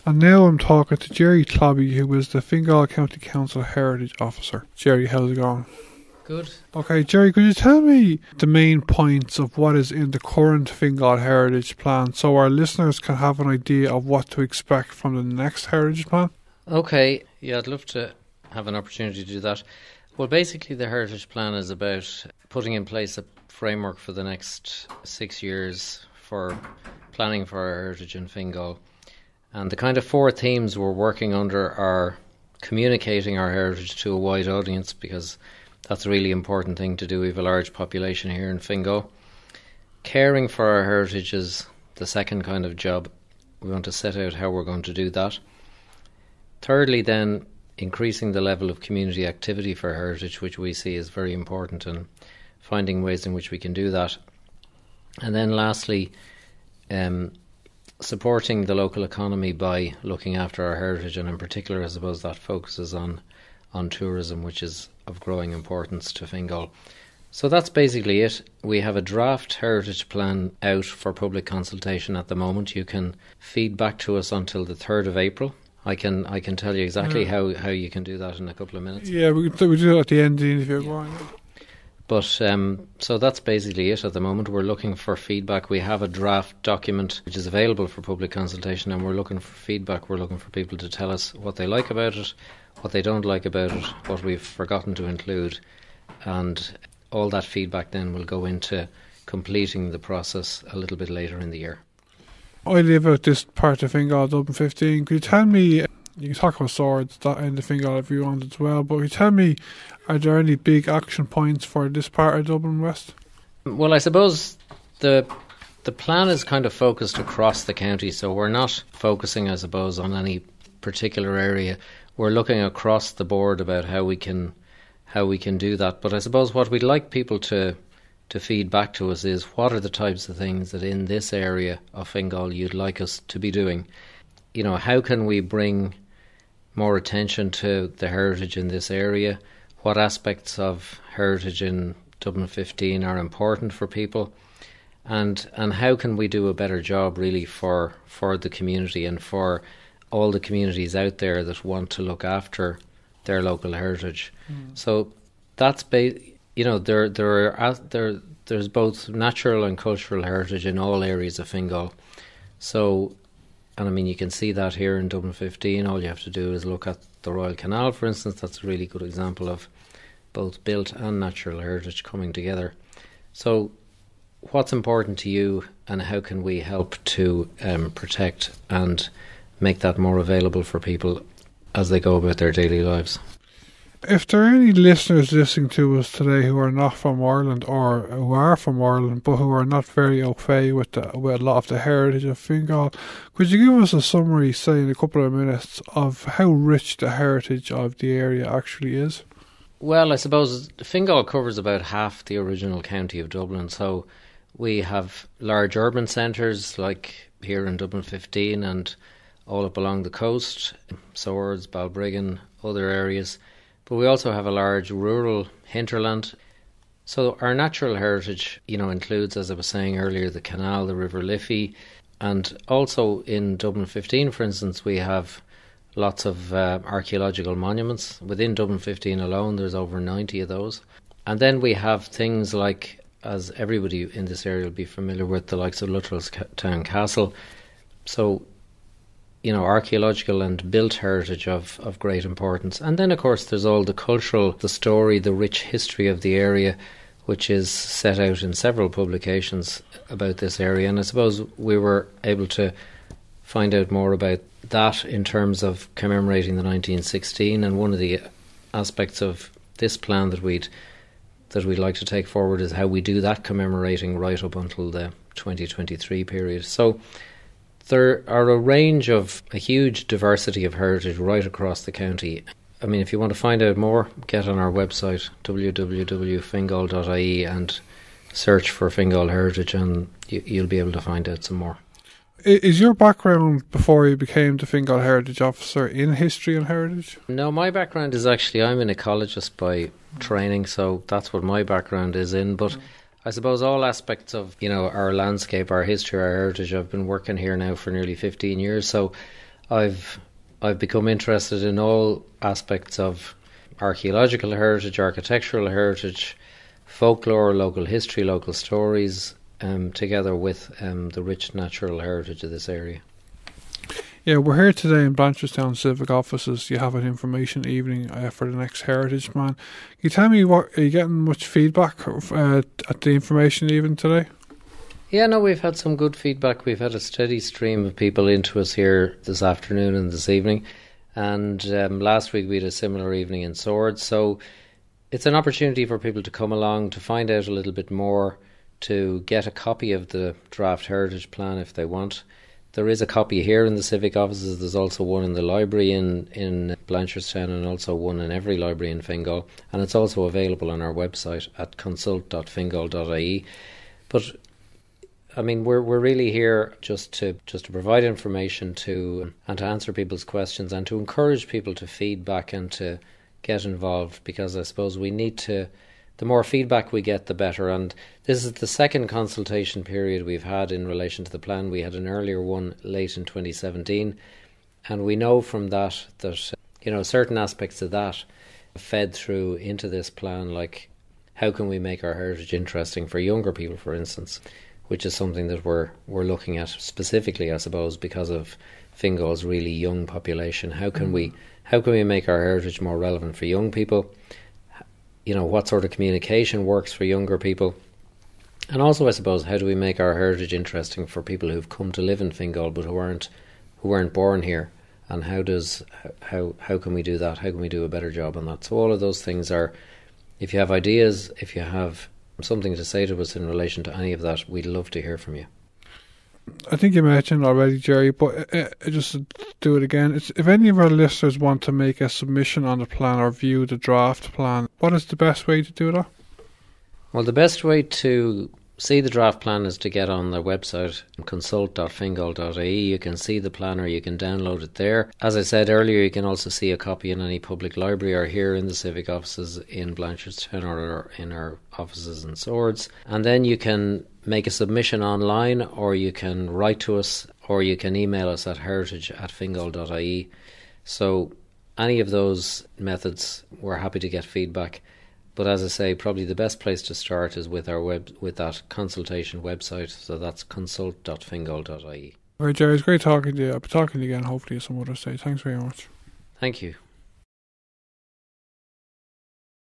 And now I'm talking to Gerry Clabby, who is the Fingal County Council Heritage Officer. Gerry, how's it going? Good. Okay, Gerry, could you tell me the main points of what is in the current Fingal Heritage Plan so our listeners can have an idea of what to expect from the next Heritage Plan? Okay, yeah, I'd love to have an opportunity to do that. Well, basically the Heritage Plan is about putting in place a framework for the next 6 years for planning for our heritage in Fingal. And the kind of 4 themes we're working under are communicating our heritage to a wide audience, because that's a really important thing to do. We have a large population here in Fingal. Caring for our heritage is the second kind of job. We want to set out how we're going to do that. Thirdly, then, increasing the level of community activity for heritage, which we see is very important, and finding ways in which we can do that. And then lastly, supporting the local economy by looking after our heritage, and in particular, I suppose that focuses on tourism, which is of growing importance to Fingal. So that's basically it. We have a draft heritage plan out for public consultation at the moment. You can feed back to us until the 3rd of April. I can tell you exactly how you can do that in a couple of minutes. Yeah, we do that at the end of the interview. Yeah. But so that's basically it at the moment. We're looking for feedback. We have a draft document which is available for public consultation, and we're looking for feedback. We're looking for people to tell us what they like about it, what they don't like about it, what we've forgotten to include, and all that feedback then will go into completing the process a little bit later in the year. I live out this part of Fingal, Dublin 15. Could you tell me, you can talk about swords in the Fingal if you want as well, but could you tell me, are there any big action points for this part of Dublin West? Well, I suppose the plan is kind of focused across the county, so we're not focusing, I suppose, on any particular area. We're looking across the board about how we can do that. But I suppose what we'd like people to feed back to us is, what are the types of things that in this area of Fingal you'd like us to be doing? You know, how can we bring more attention to the heritage in this area? What aspects of heritage in Dublin 15 are important for people? And how can we do a better job really for the community and for all the communities out there that want to look after their local heritage? So that's there's both natural and cultural heritage in all areas of Fingal. So, and I mean, you can see that here in Dublin 15. All you have to do is look at the Royal Canal, for instance. That's a really good example of both built and natural heritage coming together. So what's important to you, and how can we help to protect and make that more available for people as they go about their daily lives? If there are any listeners listening to us today who are not from Ireland, or who are from Ireland but who are not very au fait with a lot of the heritage of Fingal, could you give us a summary, say in a couple of minutes, of how rich the heritage of the area actually is? Well, I suppose Fingal covers about half the original county of Dublin, so we have large urban centres like here in Dublin 15 and all up along the coast, Swords, Balbriggan, other areas. But we also have a large rural hinterland. So our natural heritage, includes, as I was saying earlier, the canal, the River Liffey, and also in Dublin 15, for instance, we have lots of archaeological monuments. Within Dublin 15 alone, there's over 90 of those. And then we have things like, as everybody in this area will be familiar with, the likes of Luttrellstown Castle. So, archaeological and built heritage of great importance. And then, of course, there's all the cultural, the story, the rich history of the area, which is set out in several publications about this area. And I suppose we were able to find out more about that in terms of commemorating the 1916. And one of the aspects of this plan that we'd like to take forward is how we do that commemorating right up until the 2023 period. So there are a huge diversity of heritage right across the county. I mean, if you want to find out more, get on our website, www.fingal.ie, and search for Fingal Heritage, and you'll be able to find out some more. Is your background, before you became the Fingal Heritage Officer, in history and heritage? No, my background is actually, I'm an ecologist by training, so that's what my background is in. But I suppose all aspects of, our landscape, our history, our heritage, I've been working here now for nearly 15 years, so I've become interested in all aspects of archaeological heritage, architectural heritage, folklore, local history, local stories, together with the rich natural heritage of this area. Yeah, we're here today in Blanchardstown Civic Offices. You have an information evening for the next Heritage Plan. Can you tell me, are you getting much feedback at the information even today? Yeah, no, we've had some good feedback. We've had a steady stream of people into us here this afternoon and this evening. And last week we had a similar evening in Swords. So it's an opportunity for people to come along, to find out a little bit more, to get a copy of the draft Heritage Plan if they want. There is a copy here in the Civic Offices. There's also one in the library in Blanchardstown, and also one in every library in Fingal. And it's also available on our website at consult.fingal.ie. But I mean, we're really here just to provide information and to answer people's questions and to encourage people to feedback and to get involved, because I suppose we need to. The more feedback we get, the better. And this is the second consultation period we've had in relation to the plan. We had an earlier one late in 2017, and we know from that certain aspects of that fed through into this plan, like how can we make our heritage interesting for younger people, for instance, which is something that we're looking at specifically, I suppose, because of Fingal's really young population. How can we make our heritage more relevant for young people? What sort of communication works for younger people? And also, I suppose, how do we make our heritage interesting for people who've come to live in Fingal but who weren't born here? And how can we do that? How can we do a better job on that? So all of those things are, if you have ideas, if you have something to say to us in relation to any of that, we'd love to hear from you. I think you mentioned already, Gerry, but just to do it again, if any of our listeners want to make a submission on the plan or view the draft plan, what is the best way to do that? Well, the best way to see the draft plan is to get on their website, consult.fingal.ie. You can see the plan, or you can download it there. As I said earlier, you can also see a copy in any public library or here in the Civic Offices in Blanchardstown or in our offices in Swords. And then you can make a submission online, or you can write to us, or you can email us at heritage@fingal.ie. So any of those methods, we're happy to get feedback. But as I say, probably the best place to start is with with that consultation website. So that's consult.fingal.ie. All right, Gerry, it's great talking to you. I'll be talking to you again hopefully some other day. Thanks very much. Thank you.